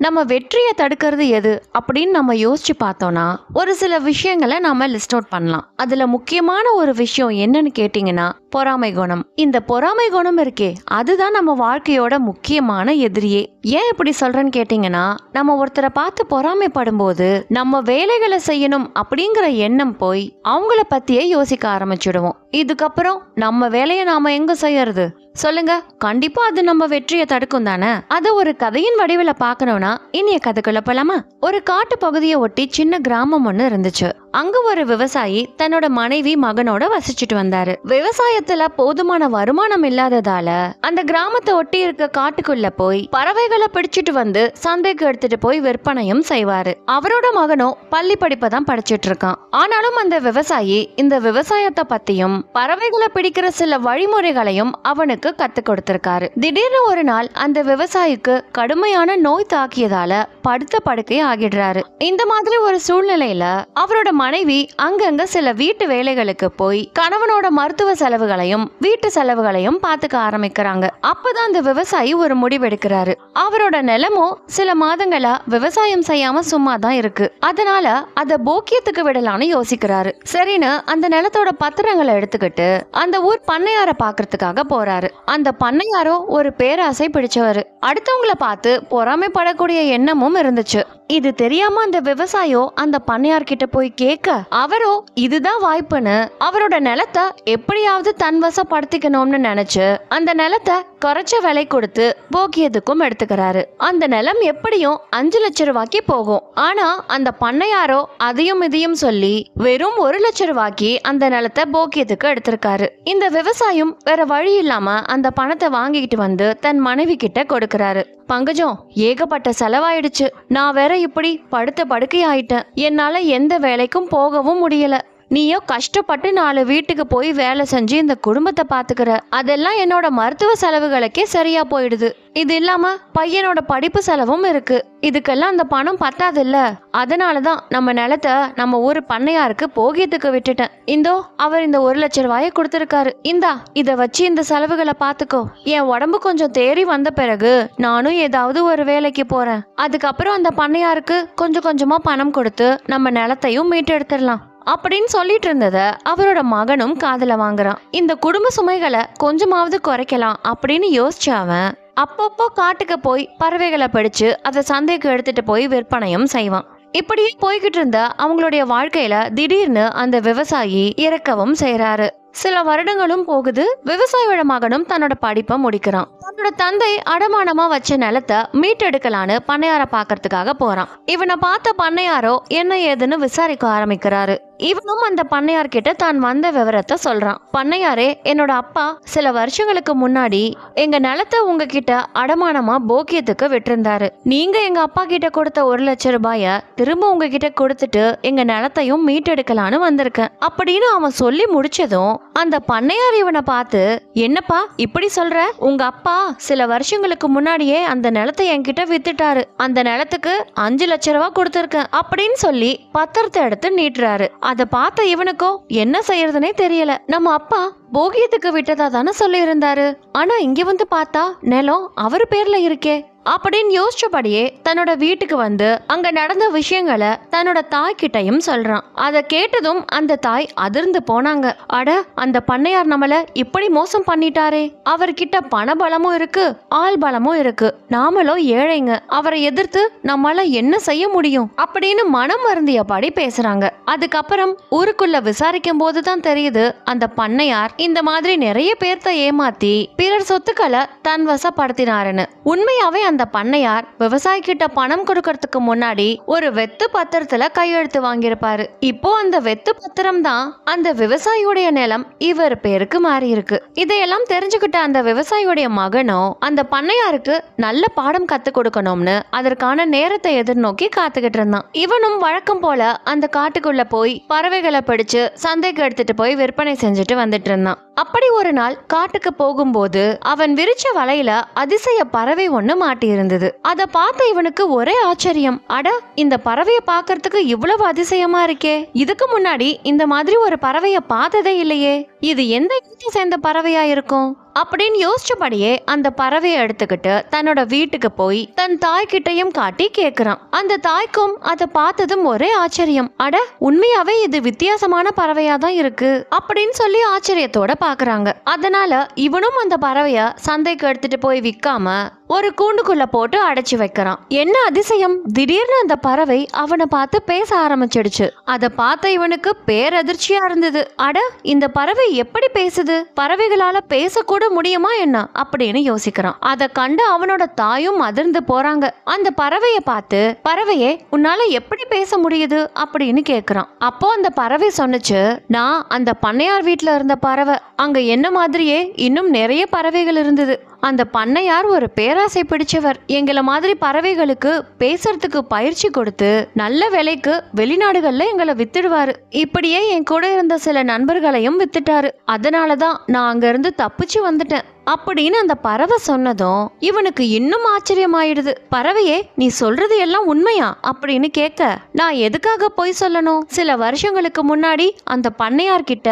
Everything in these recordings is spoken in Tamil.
நம்ம வெற்றியை தடுக்கிறது எது அப்படின்னு நம்ம யோசிச்சு பார்த்தோம்னா ஒரு சில விஷயங்களை நாம லிஸ்ட் அவுட் பண்ணலாம். அதுல முக்கியமான ஒரு விஷயம் என்னன்னு கேட்டீங்கன்னா பொறாமை குணம். இந்த பொறாமை குணம் இருக்கே அதுதான் நம்ம வாழ்க்கையோட முக்கியமான எதிரியே. ஏன் இப்படி சொல்றேன்னு கேட்டீங்கன்னா, நம்ம ஒருத்தரை பார்த்து பொறாமைப்படும் போது நம்ம வேலைகளை செய்யணும் அப்படிங்கிற எண்ணம் போய் அவங்கள பத்தியே யோசிக்க ஆரம்பிச்சிடுவோம். இதுக்கப்புறம் நம்ம வேலையை நாம எங்க செய்யறது சொல்லுங்க? கண்டிப்பா அது நம்ம வெற்றியை தடுக்கும் தானே. அத ஒரு கதையின் வடிவில பாக்கணும்னா இனிய கதைக்குள்ள போலாமா? ஒரு காட்டு பகுதியை ஒட்டி சின்ன கிராமம் ஒண்ணு இருந்துச்சு. அங்க ஒரு விவசாயி தன்னோட மனைவி மகனோட வசிச்சுட்டு வந்தாரு. விவசாயத்துல போதுமான வருமானம் இல்லாததால அந்த கிராமத்தை ஒட்டி இருக்க காட்டுக்குள்ள போய் பறவைகளை பிடிச்சிட்டு வந்து சந்தைக்கு எடுத்துட்டு போய் விற்பனையும் செய்வாரு. அவரோட மகனும் பள்ளி படிப்பை தான் படிச்சிட்டு இருக்கான். ஆனாலும் அந்த விவசாயி இந்த விவசாயத்தை பத்தியும் பறவைகளை பிடிக்கிற சில வழிமுறைகளையும் அவனுக்கு கத்து கொடுத்திருக்காரு. திடீர்னு ஒரு நாள் அந்த விவசாயிக்கு கடுமையான நோய் தாக்கியதால படுத்த படுக்கை ஆகிடுறாரு. இந்த மாதிரி ஒரு சூழ்நிலையில அவரோட மனைவி அங்கங்க சில வீட்டு வேலைகளுக்கு போய் கணவனோட மருத்துவ செலவுகளையும் வீட்டு செலவுகளையும் பாத்துக்க ஆரம்பிக்கிறாங்க. அப்பதான் அந்த விவசாயி ஒரு முடிவெடுக்கிறாரு. அவரோட நிலமும் சில மாதங்களா விவசாயம் செய்யாம சும்மா தான் இருக்கு. அதனால அத போக்கியத்துக்கு விடலான்னு யோசிக்கிறாரு. சரின்னு அந்த நிலத்தோட பத்திரங்களை எடுத்துக்கிட்டு அந்த ஊர் பண்ணையார பாக்குறதுக்காக போறாரு. அந்த பண்ணையாரோ ஒரு பேராசை பிடிச்சவரு. அடுத்தவங்களை பார்த்து பொறாமைப்படக்கூடிய எண்ணமும் இருந்துச்சு. இது தெரியாம அந்த விவசாயோ அந்த பண்ணையார்கிட்ட போய் கேட்க அவரோ இதுதான் வாய்ப்புன்னு அவரோட நிலத்தை எப்படியாவது தன்வசப்படுத்திக்கணும்னு நினைச்சு அந்த நிலத்தை குறைச்ச விலை கொடுத்து போக்கியதுக்கும் எடுத்துக்கிறாரு. அந்த நிலம் எப்படியும் 5 லட்சம் ரூபாய்க்கு போகும். ஆனா அந்த பண்ணையாரோ அதையும் இதையும் சொல்லி வெறும் 1 லட்சம் ரூபாய்க்கு அந்த நிலத்தை போக்கியத்துக்கு எடுத்திருக்காரு. இந்த விவசாயம் வேற வழி இல்லாம அந்த பணத்தை வாங்கிட்டு வந்து தன் மனைவி கிட்ட கொடுக்கறாரு. பங்கஜம், ஏகப்பட்ட செலவாயிடுச்சு. நான் வேற இப்படி படுத்த படுக்கை ஆயிட்டேன். என்னால எந்த வேலைக்கும் போகவும் முடியல. நீயோ கஷ்டப்பட்டு 4 வீட்டுக்கு போய் வேலை செஞ்சு இந்த குடும்பத்தை பாத்துக்கிற. அதெல்லாம் என்னோட மருத்துவ செலவுகளுக்கே சரியா போயிடுது. இது இல்லாம பையனோட படிப்பு செலவும் இருக்கு. இதுக்கெல்லாம் அந்த பணம் பத்தாது இல்ல. அதனாலதான் நம்ம நிலத்தை நம்ம ஊரு பண்ணையாருக்கு போகியத்துக்கு விட்டுட்டேன். இந்தோ அவர் இந்த 1 லட்சம் ரூபாயை கொடுத்திருக்காரு. இந்தா இத வச்சு இந்த செலவுகளை பாத்துக்கோ. என் உடம்பு கொஞ்சம் தேறி வந்த பிறகு நானும் ஏதாவது ஒரு வேலைக்கு போறேன். அதுக்கப்புறம் அந்த பண்ணையாருக்கு கொஞ்சம் கொஞ்சமா பணம் கொடுத்து நம்ம நிலத்தையும் மீட்டு எடுத்துடலாம் அப்படின்னு சொல்லிட்டு இருந்தத அவரோட மகனும் காதுல வாங்குறான். இந்த குடும்ப சுமைகளை கொஞ்சமாவது குறைக்கலாம் அப்படின்னு யோசிச்ச அவன் அப்பப்போ காட்டுக்கு போய் பறவைகளை பிடிச்சு அதை சந்தைக்கு எடுத்துட்டு போய் விற்பனையும் செய்வான். இப்படியே போய்கிட்டு இருந்த அவங்களுடைய வாழ்க்கையில திடீர்னு அந்த விவசாயி இறக்கவும் செய்யறாரு. சில வருடங்களும் போகுது. விவசாயியோட மகனும் தன்னோட படிப்பை முடிக்கிறான். தன்னோட தந்தை அடமானமா வச்ச நிலத்தை மீட்டெடுக்கலான்னு பண்ணையார பாக்கிறதுக்காக போறான். இவனை பார்த்த பண்ணையாரோ என்ன ஏதுன்னு விசாரிக்க ஆரம்பிக்கிறாரு. இவனும் அந்த பண்ணையார்கிட்ட தான் வந்த விவரத்தை சொல்றான். பண்ணையாரே, என்னோட அப்பா சில வருஷங்களுக்கு முன்னாடி எங்க நிலத்தை உங்ககிட்ட அடமானமா போக்கியத்துக்கு விட்டிருந்தாரு. நீங்க எங்க அப்பா கிட்ட கொடுத்த 1 லட்சம் ரூபாய திரும்ப உங்ககிட்ட கொடுத்துட்டு எங்க நிலத்தையும் மீட்டெடுக்கலான்னு வந்திருக்கேன் அப்படின்னு அவன் சொல்லி முடிச்சதும் அந்த பண்ணையார் இவனை பார்த்து, என்னப்பா இப்படி சொல்ற? உங்க அப்பா சில வருஷங்களுக்கு முன்னாடியே அந்த நிலத்தை என்கிட்ட வித்துட்டாரு. அந்த நிலத்துக்கு 5 லட்சம் ரூபாய் கொடுத்திருக்கேன் அப்படின்னு சொல்லி பத்திரத்தை எடுத்து நீட்டுறாரு. அதை பார்த்த இவனுக்கோ என்ன செய்யறதுனே தெரியல. நம்ம அப்பா போகியத்துக்கு விட்டதா தானே சொல்லி இருந்தாரு. ஆனா இங்க வந்து பார்த்தா நிலம் அவர் பேர்ல இருக்கே அப்படின்னு யோசிச்சபடியே தன்னோட வீட்டுக்கு வந்து அங்க நடந்த விஷயங்களை தன்னோட தாய் கிட்டையும் சொல்றான். அதை கேட்டதும் அந்த தாய் அதிர்ந்து போனாங்க. அட, அந்த பண்ணையார் நம்மள இப்படி மோசம் பண்ணிட்டாரே. அவர்கிட்ட பண பலமும் இருக்கு, ஆள் பலமும் இருக்கு. நாமளோ ஏழைங்க. அவரை எதிர்த்து நம்மளால என்ன செய்ய முடியும் அப்படின்னு மனம் வருந்தியபடி பேசுறாங்க. அதுக்கப்புறம் ஊருக்குள்ள விசாரிக்கும் போதுதான் தெரியுது அந்த பண்ணையார் இந்த மாதிரி நிறைய பேர்த்த ஏமாத்தி பிறர் சொத்துக்களை தன் வசப்படுத்தினாருன்னு. உண்மையாவே அந்த பண்ணையார் விவசாயி கிட்ட பணம் கொடுக்கறதுக்கு முன்னாடி ஒரு வெத்து பத்திரத்துல கையெழுத்து வாங்கியிருப்பாரு. இப்போ அந்த வெத்து பத்திரம் தான் அந்த விவசாயியுடைய நிலம் இவர் பேருக்கு மாறி இருக்கு. இதையெல்லாம் தெரிஞ்சுக்கிட்ட அந்த விவசாயியுடைய மகனும் அந்த பண்ணையாருக்கு நல்ல பாடம் கத்து கொடுக்கணும்னு அதற்கான நேரத்தை எதிர்நோக்கி காத்துக்கிட்டு இருந்தான். இவனும் வழக்கம் போல அந்த காட்டுக்குள்ள போய் பறவைகளை பிடிச்சு சந்தைக்கு எடுத்துட்டு போய் விற்பனை செஞ்சுட்டு வந்துட்டு இருந்தான். அப்படி ஒரு நாள் காட்டுக்கு போகும்போது அவன் விரிச்ச வலையில அதிசய பறவை ஒண்ணு மாட்டி இருந்தது. அத பார்த்த இவனுக்கு ஒரே ஆச்சரியம். அட, இந்த பறவைய பாக்கிறதுக்கு இவ்வளவு அதிசயமா இருக்கே. இதுக்கு முன்னாடி இந்த மாதிரி ஒரு பறவைய பார்த்ததே இல்லையே. இது எந்த இனத்தை சேர்ந்த பறவையா இருக்கும் அப்படின்னு யோசிச்சபடியே அந்த பறவையை எடுத்துக்கிட்டு தன்னோட வீட்டுக்கு போய் தன் தாய்கிட்டையும் காட்டி கேக்குறான். அந்த தாய்க்கும் அதை பார்த்ததும் ஒரே ஆச்சரியம். அட, உண்மையாவே இது வித்தியாசமான பறவையா தான் இருக்கு அப்படின்னு சொல்லி ஆச்சரியத்தோட பாக்குறாங்க. அதனால இவனும் அந்த பறவைய சந்தைக்கு எடுத்துட்டு போய் விற்காம ஒரு கூண்டுக்குள்ள போட்டு அடைச்சு வைக்கிறான். என்ன அதிசயம், திடீர்னு அந்த பறவை அவனை பார்த்து பேச ஆரம்பிச்சிடுச்சு. அதை பார்த்த இவனுக்கு பேரதிர்ச்சியா இருந்தது. அட, இந்த பறவை எப்படி பேசுது? பறவைகளால பேசக்கூட முடியுமா என்ன அப்படின்னு யோசிக்கிறான். அதை கண்டு அவனோட தாயும் அதிர்ந்து போறாங்க. அந்த பறவைய பார்த்து, பறவையே, உன்னால எப்படி பேச முடியுது அப்படின்னு கேக்குறான். அப்போ அந்த பறவை சொன்னுச்சு, நான் அந்த பண்ணையார் வீட்டுல இருந்த பறவை. அங்க என்ன மாதிரியே இன்னும் நிறைய பறவைகள் இருந்தது. அந்த பண்ணையார் ஒரு பேராசை பிடிச்சவர். எங்களை மாதிரி பறவைகளுக்கு பேசுறதுக்கு பயிற்சி கொடுத்து நல்ல விலைக்கு வெளிநாடுகள்ல எங்களை வித்துடுவாரு. இப்படியே என் கூட இருந்த சில நண்பர்களையும் வித்துட்டாரு. அதனாலதான் நான் அங்க இருந்து தப்பிச்சு வந்துட்டேன் அப்படின்னு அந்த பறவை சொன்னதும் இவனுக்கு இன்னும் ஆச்சரியமாயிடுது. பறவையே, நீ சொல்றது எல்லாம் உண்மையா அப்படின்னு கேட்க, நான் எதுக்காக பொய் சொல்லணும்? சில வருஷங்களுக்கு முன்னாடி அந்த பண்ணையார்கிட்ட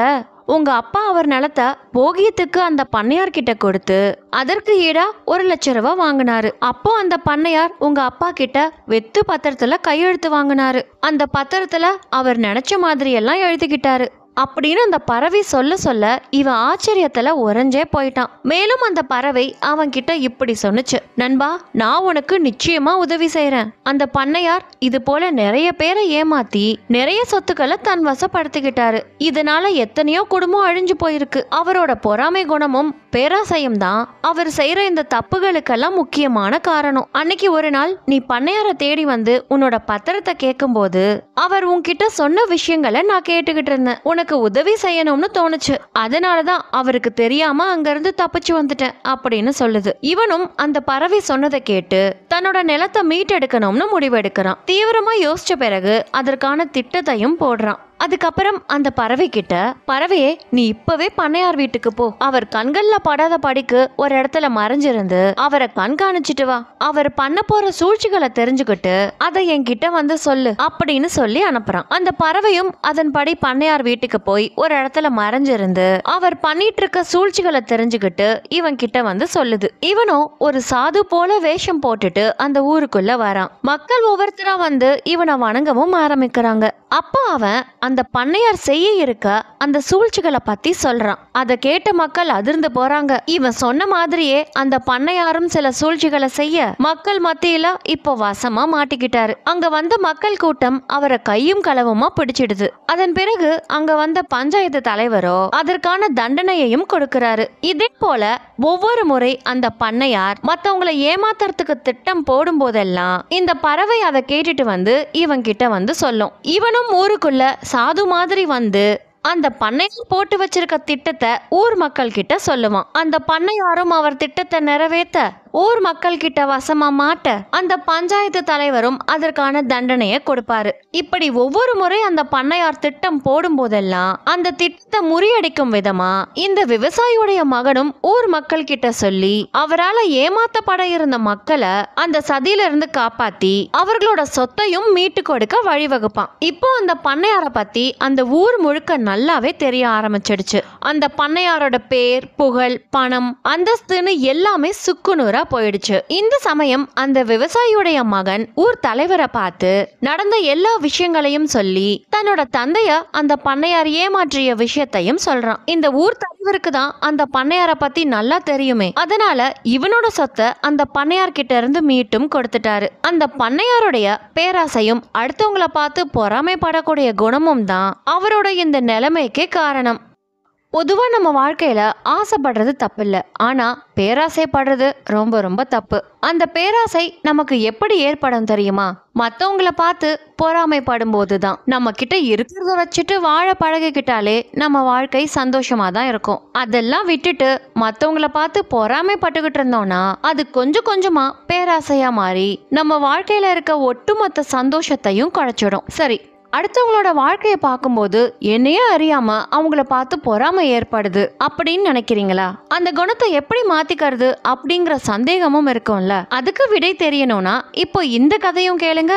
உங்க அப்பா அவர் நிலத்தை போகியத்துக்கு அந்த பண்ணையார் கிட்ட கொடுத்து அதற்கு ஈடா 1,00,000 ரூபாய் வாங்கினாரு. அப்போ அந்த பண்ணையார் உங்க அப்பா கிட்ட வெத்து பத்திரத்துல கையெழுத்து வாங்கினாரு. அந்த பத்திரத்துல அவர் நினைச்ச மாதிரி எல்லாம் எழுதிக்கிட்டாரு அப்படின்னு அந்த பறவை சொல்ல சொல்ல இவன் ஆச்சரியத்துல உறைஞ்சே போயிட்டான். மேலும் அந்த பறவை அவன் கிட்ட இப்படி சொன்னுச்சு, நண்பா, நான் உனக்கு நிச்சயமா உதவி செய்யறேன். அந்த பண்ணையார் இது போல நிறைய பேரை ஏமாத்தி நிறைய சொத்துக்களை தன் வசப்படுத்திக்கிட்டாரு. இதனால எத்தனையோ குடும்பம் அழிஞ்சு போயிருக்கு. அவரோட பொறாமை குணமும் பேராசையும் தான் அவர் செய்யற இந்த தப்புகளுக்கெல்லாம் முக்கியமான காரணம். அன்னைக்கு ஒரு நாள் நீ பண்ணையார தேடி வந்து உன்னோட பத்திரத்தை கேட்கும் போது அவர் உன்கிட்ட சொன்ன விஷயங்களை நான் கேட்டுக்கிட்டு இருந்தேன். உனக்கு உதவி செய்யணும்னு தோணுச்சு. அதனாலதான் அவருக்கு தெரியாம அங்க இருந்து தப்பிச்சு வந்துட்டேன் அப்படின்னு சொல்லுது. இவனும் அந்த பறவை சொன்னதை கேட்டு தன்னோட நிலத்தை மீட்டெடுக்கணும்னு முடிவெடுக்கிறான். தீவிரமா யோசிச்ச பிறகு அதற்கான திட்டத்தையும் போடுறான். அதுக்கப்புறம் அந்த பறவை கிட்ட, பறவையே, நீ இப்பவே பண்ணையார் வீட்டுக்கு போ. அவர் கண்கள்ல படாத படிக்கு ஒரு இடத்துல மறைஞ்சிருந்து அவரை கண்காணிச்சிட்டு வா. அவர் பண்ண போற சூழ்ச்சிகளை தெரிஞ்சுக்கிட்டு அதை என்கிட்ட வந்து சொல்லு அப்படின்னு சொல்லி அனுப்புறான். அந்த பறவையும் அதன்படி பண்ணையார் வீட்டுக்கு போய் ஒரு இடத்துல மறைஞ்சிருந்து அவர் பண்ணிட்டு இருக்க சூழ்ச்சிகளை தெரிஞ்சுக்கிட்டு இவன் கிட்ட வந்து சொல்லுது. இவனும் ஒரு சாது போல வேஷம் போட்டுட்டு அந்த ஊருக்குள்ள வரான். மக்கள் ஒவ்வொருத்தரா வந்து இவனை வணங்கவும் ஆரம்பிக்கிறாங்க. அப்ப அவன் அந்த பண்ணையார் செய்ய இருக்க அந்த சூழ்ச்சிகளை பத்தி சொல்றான். அதை கேட்ட மக்கள் அதிர்ந்து போறாங்க. இவன் சொன்ன மாதிரியே அந்த பண்ணையாரும் சில சூழ்ச்சிகளை செய்ய மக்கள் மத்தியில இப்போ வசமா மாட்டிக்கிட்டாரு. அங்க வந்த மக்கள் கூட்டம் அவரை கையும் களவுமா பிடிச்சிடுது. அதன் பிறகு அங்க வந்த பஞ்சாயத்து தலைவரோ அதற்கான தண்டனையையும் கொடுக்கிறாரு. இதே போல ஒவ்வொரு முறை அந்த பண்ணையார் மத்தவங்களை ஏமாத்துறதுக்கு திட்டம் போடும் போதெல்லாம் இந்த பறவை அதை கேட்டுட்டு வந்து இவன் கிட்ட வந்து சொல்லும். இவனும் ஊருக்குள்ள சாது மாதிரி வந்து அந்த பண்ணையார் போட்டு வச்சிருக்க திட்டத்தை ஊர் மக்கள் கிட்ட சொல்லுவான். அந்த பண்ணையாரும் அவர் திட்டத்தை நிறைவேற்ற ஊர் மக்கள் கிட்ட வசமா மாட்ட அந்த பஞ்சாயத்து தலைவரும் அதற்கான தண்டனையை கொடுப்பாரு. இப்படி ஒவ்வொரு முறை அந்த பண்ணையார் திட்டம் போடும் போதெல்லாம் அந்த திட்டத்தை முறியடிக்கும் விதமா இந்த விவசாயியுடைய மகனும் ஊர் மக்கள் கிட்ட சொல்லி அவரால் ஏமாத்தப்பட இருந்த மக்களை அந்த சதியில இருந்து காப்பாத்தி அவர்களோட சொத்தையும் மீட்டு கொடுக்க வழிவகுப்பான். இப்போ அந்த பண்ணையார பத்தி அந்த ஊர் முழுக்க நல்லாவே தெரிய ஆரம்பிச்சிடுச்சு. அந்த பண்ணையாரோட பேர், புகழ், பணம், அந்தஸ்துன்னு எல்லாமே சுக்குநூறா போயிடுச்சு. இந்த சமயம் அந்த விவசாயியுடைய மகன் ஊர் தலைவரை பார்த்து நடந்த எல்லா விஷயங்களையும் சொல்லி தன்னோட தந்தைய அந்த பண்ணையார் ஏமாற்றிய விஷயத்தையும் சொல்றான். இந்த ஊர் தலைவருக்கு தான் அந்த பண்ணையார பத்தி நல்லா தெரியுமே. அதனால இவனோட சொத்தை அந்த பண்ணையார் கிட்ட இருந்து மீட்டும் கொடுத்துட்டாரு. அந்த பண்ணையாருடைய பேராசையும் அடுத்தவங்களை பார்த்து பொறாமைப்படக்கூடிய குணமும் தான் அவரோட இந்த நிலைமைக்கே காரணம். பொதுவா நம்ம வாழ்க்கையில ஆசைப்படுறது தப்பு இல்லை, ஆனா பேராசைப்படுறது ரொம்ப ரொம்ப தப்பு. அந்த பேராசை நமக்கு எப்படி ஏற்படும் தெரியுமா? மற்றவங்களை பார்த்து பொறாமைப்படும் போதுதான். நம்ம கிட்ட இருக்கிறத வச்சுட்டு வாழ பழகிக்கிட்டாலே நம்ம வாழ்க்கை சந்தோஷமா தான் இருக்கும். அதெல்லாம் விட்டுட்டு மற்றவங்களை பார்த்து பொறாமைப்பட்டுக்கிட்டு இருந்தோம்னா அது கொஞ்சம் கொஞ்சமா பேராசையா மாறி நம்ம வாழ்க்கையில இருக்க ஒட்டுமொத்த சந்தோஷத்தையும் குறைச்சிடும். சரி, அடுத்தவங்களோட வாழ்க்கையை பார்க்கும்போது என்னையே அறியாம அவங்கள பார்த்து பொறாமை ஏற்படுது அப்படின்னு நினைக்கிறீங்களா? அந்த குணத்தை எப்படி மாத்திக்கிறது அப்படிங்கிற சந்தேகமும் இருக்கும்ல. அதுக்கு விடை தெரியணும்னா இப்போ இந்த கதையும் கேளுங்க.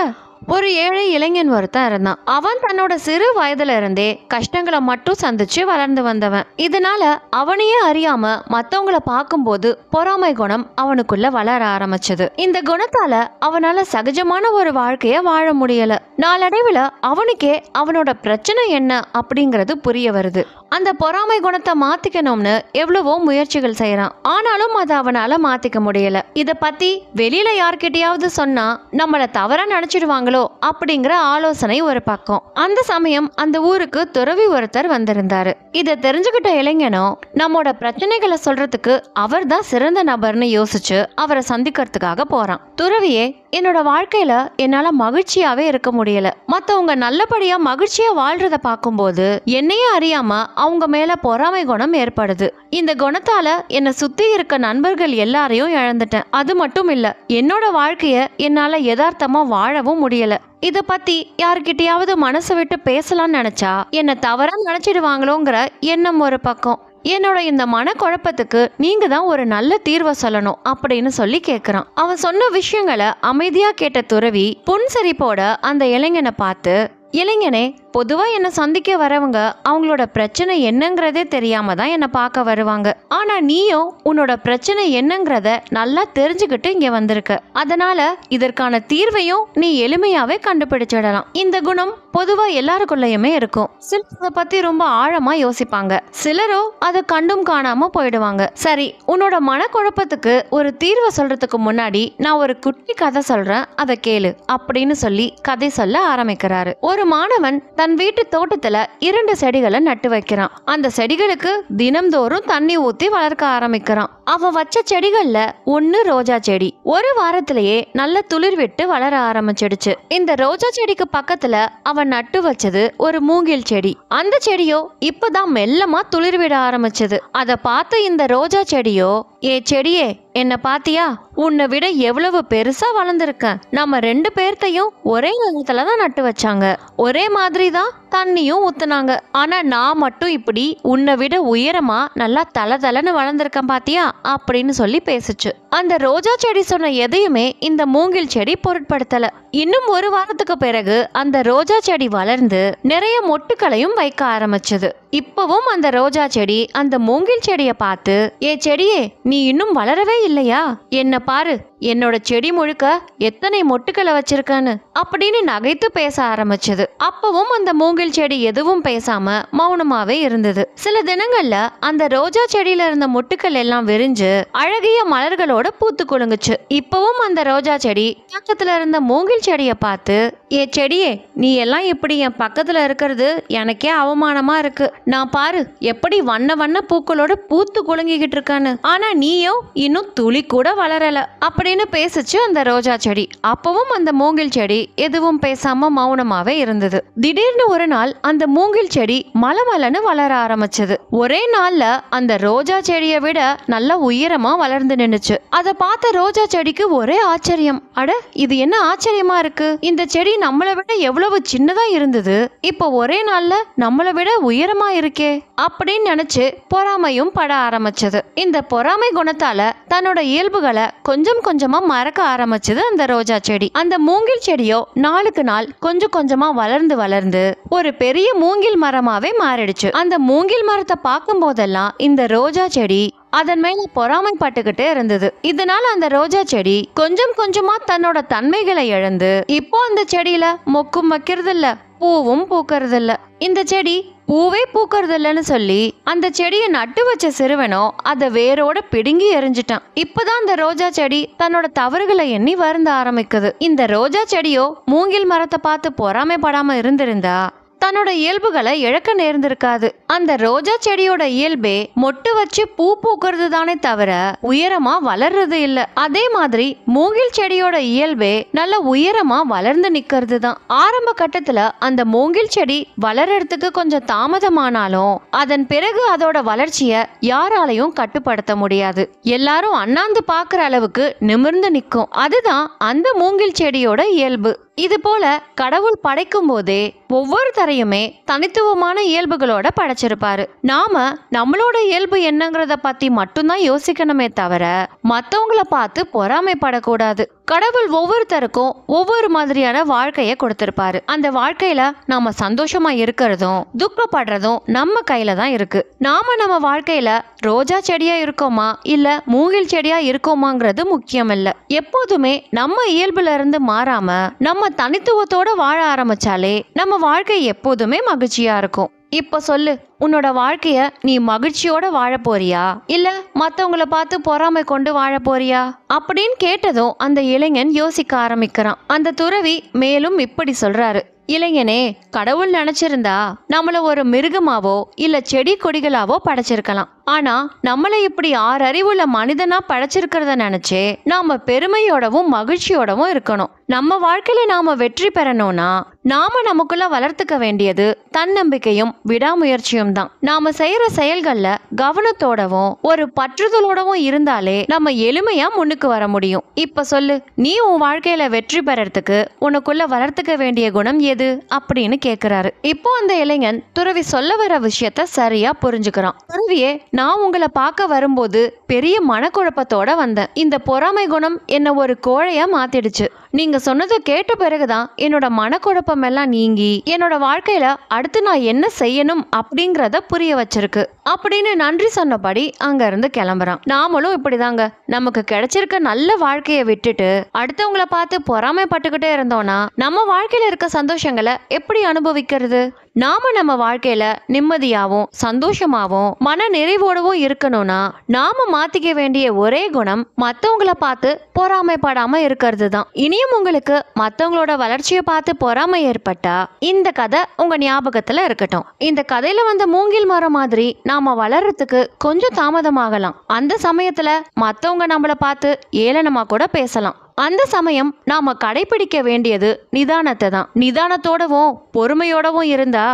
ஒரு ஏழை இளைஞன் ஒருத்தன் இருந்தான். அவன் தன்னோட சிறு வயதுல இருந்தே கஷ்டங்களை மட்டும் சந்திச்சு வளர்ந்து வந்தவன். இதனால அவனையே அறியாம மத்தவங்கள பார்க்கும்போது பொறாமை குணம் அவனுக்குள்ள வளர ஆரம்பிச்சது. இந்த குணத்தால அவனால சகஜமான ஒரு வாழ்க்கைய வாழ முடியல. நாளடைவுல அவனுக்கே அவனோட பிரச்சனை என்ன அப்படிங்கறது புரிய வருது. அந்த பொறாமை குணத்தை மாத்திக்கணும்னு எவ்வளவோ முயற்சிகள் செய்யறான். ஆனாலும் அதை அவனால மாத்திக்க முடியல. இத பத்தி வெளியில யார்கிட்டயாவது சொன்னா நம்மள தவறா நினைச்சிடுவாங்களோ அப்படிங்கிற ஆலோசனை ஒரு பக்கம். அந்த சமயம் அந்த ஊருக்கு துறவி ஒருத்தர் வந்திருந்தாரு. இத தெரிஞ்சுக்கிட்ட இளைஞனும் நம்மோட பிரச்சனைகளை சொல்றதுக்கு அவர் தான் சிறந்த நபர்னு யோசிச்சு அவரை சந்திக்கிறதுக்காக போறான். துறவியே, என்னோட வாழ்க்கையில என்னால மகிழ்ச்சியாவே இருக்க முடியல. மத்தவங்க நல்லபடியா மகிழ்ச்சியா வாழ்றத பார்க்கும்போது என்னையே அறியாம அவங்க மேல பொறாமை குணம் ஏற்படுது. இந்த குணத்தால என்னை சுத்தி இருக்க நண்பர்கள் எல்லாரையும் இழந்துட்டேன். அது மட்டும் இல்ல, என்னோட வாழ்க்கைய என்னால யதார்த்தமா வாழவும் முடியல. இத பத்தி யாருக்கிட்டையாவது மனசு விட்டு பேசலாம்னு நினைச்சா என்ன தவறா நினைச்சிடுவாங்களோங்கிற எண்ணம் ஒரு பக்கம். என்னோட இந்த மனக்குழப்பத்துக்கு நீங்க தான் ஒரு நல்ல தீர்வை சொல்லணும் அப்படின்னு சொல்லி கேக்குறான். அவன் சொன்ன விஷயங்களை அமைதியா கேட்ட துறவி புன்சிரிப்போட அந்த இளைஞனை பார்த்து, இளைஞனே, பொதுவா என்ன சந்திக்க வரவங்க அவங்களோட பிரச்சனை என்னங்கிறதே தெரியாம தான் என்ன பார்க்க வருவாங்க. ஆனா நீயும் உன்னோட பிரச்சனை என்னங்கிறத நல்லா தெரிஞ்சுக்கிட்டு இங்க வந்திருக்க. அதனால இதற்கான தீர்வையும் நீ எளிமையாவே கண்டுபிடிச்சிடலாம். இந்த குணம் பொதுவா எல்லாருக்குள்ளயுமே இருக்கும். சிலரை பத்தி ரொம்ப ஆழமா யோசிப்பாங்க, சிலரோ அதை கண்டும் காணாம போயிடுவாங்க. சரி, உன்னோட மனக்குழப்பத்துக்கு ஒரு தீர்வை சொல்றதுக்கு முன்னாடி நான் ஒரு குட்டி கதை சொல்றேன், அதை கேளு அப்படின்னு சொல்லி கதை சொல்ல ஆரம்பிக்கிறாரு. ஒரு மாணவன் தன் வீட்டு தோட்டத்துல 2 செடிகளை நட்டு வைக்கிறான். அந்த செடிகளுக்கு தினம்தோறும் தண்ணி ஊத்தி வளர்க்க ஆரம்பிக்கிறான். அவன் வச்ச செடிகள்ல ஒன்னு ரோஜா செடி. ஒரு வாரத்திலேயே நல்ல துளிர் விட்டு வளர ஆரம்பிச்சிடுச்சு. இந்த ரோஜா செடிக்கு பக்கத்துல அவன் நட்டு வச்சது ஒரு மூங்கில் செடி. அந்த செடியோ இப்பதான் மெல்லமா துளிர் விட ஆரம்பிச்சது. அத பார்த்த இந்த ரோஜா செடியோ, ஏ செடியே, என்ன பாத்தியா, உன்னை விட எவ்வளவு பெருசா வளர்ந்துருக்கேன். நம்ம 2 பேர்த்தையும் ஒரே நேரத்துல தான் நட்டு வச்சாங்க, ஒரே மாதிரி தான் தண்ணியும் ஊத்துனாங்க. ஆனா நான் மட்டும் இப்படி உன்னை விட உயரமா நல்லா தளதளன்னு வளர்ந்துருக்கேன் பாத்தியா அப்படின்னு சொல்லி பேசுச்சு. அந்த ரோஜா செடி சொன்ன எதையுமே இந்த மூங்கில் செடி பொருட்படுத்தல. இன்னும் ஒரு வாரத்துக்கு பிறகு அந்த ரோஜா செடி வளர்ந்து நிறைய மொட்டுக்களையும் வைக்க ஆரம்பிச்சது. இப்பவும் அந்த ரோஜா செடி அந்த மூங்கில் செடிய பார்த்து, ஏ செடியே, நீ இன்னும் வளரவே இல்லையா, என்ன பாரு, என்னோட செடி முழுக்க எத்தனை மொட்டுக்களை வச்சிருக்கான்னு அப்படின்னு நகைத்து பேச ஆரம்பிச்சது. அப்பவும் அந்த மூங்கில் செடி எதுவும் பேசாம மௌனமாவே இருந்தது. சில தினங்கள்ல அந்த ரோஜா செடியில இருந்த மொட்டுக்கள் எல்லாம் விரிஞ்சு அழகிய மலர்களோட பூத்து குலுங்குச்சு. இப்பவும் அந்த ரோஜா செடி பக்கத்துல இருந்த மூங்கில் செடிய பார்த்து, ஏ செடியே, நீ எல்லாம் இப்படி என் பக்கத்துல இருக்கிறது எனக்கே அவமானமா இருக்கு. நான் பாரு எப்படி வண்ண வண்ண பூக்களோட பூத்து குலுங்கிக்கிட்டு இருக்கான்னு, ஆனா நீயோ இன்னும் துளி கூட வளரல அப்படின்னு பேசிச்சு அந்த ரோஜா செடி. அப்பவும் அந்த மூங்கில் செடி எதுவும் பேசாம மௌனமாவே இருந்தது. திடீர்னு ஒரு நாள் அந்த மூங்கில் செடி மலமலன்னு வளர ஆரம்பிச்சது. ஒரே நாள்ல அந்த ரோஜா செடியை விட நல்ல உயரமா வளர்ந்து நின்னுச்சு. அதை பார்த்த ரோஜா செடிக்கு ஒரே ஆச்சரியம். அட, இது என்ன ஆச்சரியமா இருக்கு, இந்த செடி நம்மளை விட எவ்வளவு சின்னதா இருந்தது, இப்ப ஒரே நாள்ல நம்மளை விட உயரமா இருக்கே அப்படின்னு நினைச்சு பொறாமையும் பட ஆரம்பிச்சது. இந்த பொறாமை குணத்தால தன்னோட இயல்புகளை கொஞ்சம் கொஞ்சமா மறக்க ஆரம்பிச்சது அந்த ரோஜா செடி. அந்த மூங்கில் செடியோ நாளுக்கு நாள் கொஞ்சம் கொஞ்சமா வளர்ந்து வளர்ந்து ஒரு பெரிய மூங்கில் மரமாவே மாறிடுச்சு. அந்த மூங்கில் மரத்தை பார்க்கும் போதெல்லாம் இந்த ரோஜா செடி அதன் மேல பொறாமைப்பட்டுக்கிட்டே இருந்தது. இதனால அந்த ரோஜா செடி கொஞ்சம் கொஞ்சமா தன்னோட தன்மைகளை இழந்து இப்போ அந்த செடியில மொக்கும் வைக்கிறது இல்ல, பூவும் பூக்கறது இல்ல. இந்த செடி பூவே பூக்கறது இல்லைன்னு சொல்லி அந்த செடியை நட்டு வச்ச சிறுவனோ அதை வேரோட பிடுங்கி எரிஞ்சிட்டான். இப்பதான் அந்த ரோஜா செடி தன்னோட தவறுகளை எண்ணி வருந்த ஆரம்பிக்குது. இந்த ரோஜா செடியோ மூங்கில் மரத்தை பார்த்து பொறாமைப்படாம இருந்திருந்தா தன்னோட இயல்புகளை இழக்க நேர்ந்திருக்காது. அந்த ரோஜா செடியோட இயல்பே மொட்டு வச்சு பூ பூக்கிறது தானே தவிர உயரமா வளர்றது இல்ல. அதே மாதிரி மூங்கில் செடியோட இயல்பே நல்ல உயரமா வளர்ந்து நிக்கிறது தான். ஆரம்ப கட்டத்துல அந்த மூங்கில் செடி வளர்றதுக்கு கொஞ்சம் தாமதமானாலும் அதன் பிறகு அதோட வளர்ச்சிய யாராலையும் கட்டுப்படுத்த முடியாது. எல்லாரும் அண்ணாந்து பாக்குற அளவுக்கு நிமிர்ந்து நிக்கும். அதுதான் அந்த மூங்கில் செடியோட இயல்பு. இது போல கடவுள் படைக்கும் போதே ஒவ்வொரு தரையுமே தனித்துவமான இயல்புகளோட படைச்சு படைச்சிருப்பாரு. நாம நம்மளோட இயல்பு என்னங்கிறத பத்தி மட்டும்தான் யோசிக்கணுமே தவிர மத்தவங்கள பார்த்து பொறாமைப்படக்கூடாது. கடவுள் ஒவ்வொருத்தருக்கும் ஒவ்வொரு மாதிரியான வாழ்க்கைய கொடுத்திருப்பாரு. அந்த வாழ்க்கையில நாம சந்தோஷமா இருக்கிறதும் துக்கப்படுறதும் நம்ம கையில தான் இருக்கு. நாம நம்ம வாழ்க்கையில ரோஜா செடியா இருக்கோமா இல்ல மூங்கில் செடியா இருக்கோமாங்கிறது முக்கியம் இல்ல. எப்போதுமே நம்ம இயல்புல இருந்து மாறாம நம்ம தனித்துவத்தோட வாழ ஆரம்பிச்சாலே நம்ம வாழ்க்கை எப்போதுமே மகிழ்ச்சியா இருக்கும். இப்ப சொல்லு, உன்னோட வாழ்க்கைய நீ மகிழ்ச்சியோட வாழ போறியா இல்ல மத்தவங்கள பார்த்து பொறாமை கொண்டு வாழ போறியா அப்படின்னு கேட்டதும் அந்த இளைஞன் யோசிக்க ஆரம்பிக்கிறான். அந்த துறவி மேலும் இப்படி சொல்றாரு. இளைஞனே, கடவுள் நினைச்சிருந்தா நம்மள ஒரு மிருகமாவோ இல்ல செடி கொடிகளாவோ படைச்சிருக்கலாம். ஆனா நம்மள இப்படி 6 அறிவுள்ள மனிதனா படைச்சிருக்கிறத நினைச்சே நாம பெருமையோடவும் மகிழ்ச்சியோடவும் இருக்கணும். நம்ம வாழ்க்கையில நாம வெற்றி பெறணும்னா நாம நமக்குள்ள வளர்த்துக்க வேண்டியது தன்னம்பிக்கையும் விடாமுயற்சியும் தான். நாம செய்யற செயல்கள்ல கவனத்தோடவும் ஒரு பற்றுதலோடவும் இருந்தாலே நம்ம எளிமையா முன்னுக்கு வர முடியும். இப்ப சொல்லு, நீ உன் வாழ்க்கையில வெற்றி பெறறதுக்கு உனக்குள்ள வளர்த்துக்க வேண்டிய குணம் எது அப்படின்னு கேக்குறாரு. இப்போ அந்த இளைஞன் துறவி சொல்ல வர விஷயத்த சரியா புரிஞ்சுக்கிறான். துறவியே, நான் உங்களை பார்க்க வரும்போது பெரிய மனக்குழப்பத்தோட வந்தேன். இந்த பொறாமை குணம் என்ன ஒரு கோழையா மாத்திடுச்சு. நீங்க சொன்னதை கேட்ட பிறகுதான் என்னோட மனக்குழப்பம் எல்லாம் நீங்கி என்னோட வாழ்க்கையில அடுத்து நான் என்ன செய்யணும் அப்படிங்கறத புரிய வச்சிருக்கு அப்படின்னு நன்றி சொன்னபடி அங்க இருந்து கிளம்புறான். நாமளும் இப்படிதாங்க, நமக்கு கிடைச்சிருக்க நல்ல வாழ்க்கையை விட்டுட்டு அடுத்தவங்களை பார்த்து பொறாமைப்பட்டுக்கிட்டே இருந்தோம்னா நம்ம வாழ்க்கையில இருக்க சந்தோஷங்களை எப்படி அனுபவிக்கிறது? நாம நம்ம வாழ்க்கையில நிம்மதியாவும் சந்தோஷமாவும் மன நிறைவோடவும் இருக்கணும்னா நாம மாத்திக்க வேண்டிய ஒரே குணம் மத்தவங்களை பார்த்து பொறாமைப்படாம இருக்கிறது தான். இனியும் உங்களுக்கு மத்தவங்களோட வளர்ச்சியை பார்த்து பொறாமை ஏற்பட்டா இந்த கதை உங்க ஞாபகத்துல இருக்கட்டும். இந்த கதையில வந்த மூங்கில் மரம் மாதிரி நாம வளர்றதுக்கு கொஞ்சம் தாமதமாகலாம். அந்த சமயத்துல மத்தவங்க நம்மளை பார்த்து ஏளனமா கூட பேசலாம். அந்த சமயம் நாம கடைபிடிக்க வேண்டியது நிதானத்தை தான். நிதானத்தோடவும் பொறுமையோடவும் இருந்தா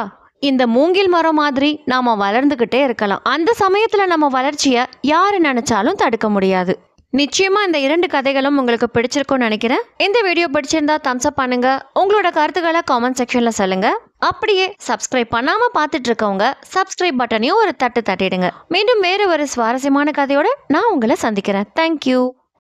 இந்த மூங்கில் மரம் மாதிரி நாம வளர்ந்துகிட்டே இருக்கலாம். அந்த சமயத்துல நம்ம வளர்ச்சிய யாரு நினைச்சாலும் தடுக்க முடியாது. நிச்சயமா இந்த 2 கதைகளும் உங்களுக்கு பிடிச்சிருக்கும்னு நினைக்கிறேன். இந்த வீடியோ பிடிச்சிருந்தா தம்ஸ் அப் பண்ணுங்க. உங்களோட கருத்துக்களை காமெண்ட் செக்ஷன்ல சொல்லுங்க. அப்படியே சப்ஸ்கிரைப் பண்ணாம பார்த்துட்டு இருக்கவங்க சப்ஸ்கிரைப் பட்டனையும் ஒரு தட்டு தட்டிடுங்க. மீண்டும் வேற ஒரு சுவாரஸ்யமான கதையோட நான் உங்களை சந்திக்கிறேன். தேங்க்யூ.